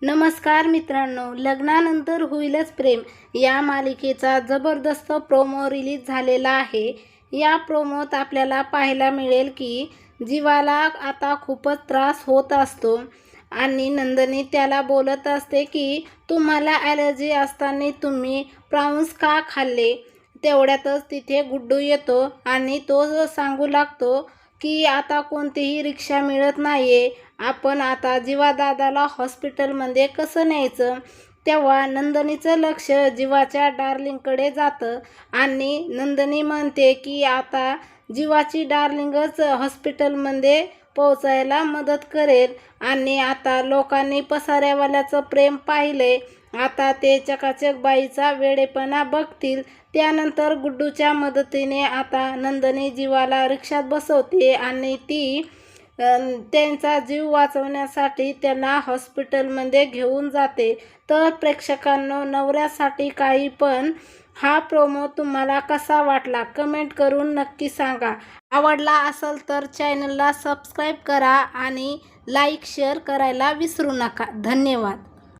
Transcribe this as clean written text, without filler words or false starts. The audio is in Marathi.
नमस्कार मित्रांनो, लग्नानंतर होईलच प्रेम या मालिकेचा जबरदस्त प्रोमो रिलीज झालेला आहे। या प्रोमोत आपल्याला पाहायला मिळेल की जीवाला आता खूपच त्रास होत असतो आणि नंदिनी त्याला बोलत असते की तुम्हाला ॲलर्जी असताना तुम्ही प्राउन्स का खाल्ले। तेवढ्यातच तिथे गुड्डू येतो आणि तो सांगू लागतो की आता कोणतीही रिक्षा मिळत नाहीये, आपण आता जीवादादाला हॉस्पिटलमध्ये कसं न्यायचं। तेव्हा नंदिनीचं लक्ष जीवाच्या डार्लिंगकडे जातं आणि नंदिनी म्हणते की आता जीवाची डार्लिंगच हॉस्पिटलमध्ये पोहोचायला मदत करेल आणि आता लोकांनी पसाऱ्यावाल्याचं प्रेम पाहिलंय, आता ते चकाचक बाईचा वेडेपणा बघतील। त्यानंतर गुड्डूच्या मदतीने आता नंदिनी जीवाला रिक्षात बसवते आणि ती त्यांचा जीव वाचवण्यासाठी त्यांना हॉस्पिटलमध्ये घेऊन जाते। तर प्रेक्षकांनो, नवऱ्यासाठी काही पण हा प्रोमो तुम्हाला कसा वाटला कमेंट करून नक्की सांगा। आवडला असेल तर चॅनलला सबस्क्राईब करा आणि लाईक शेअर करायला विसरू नका। धन्यवाद।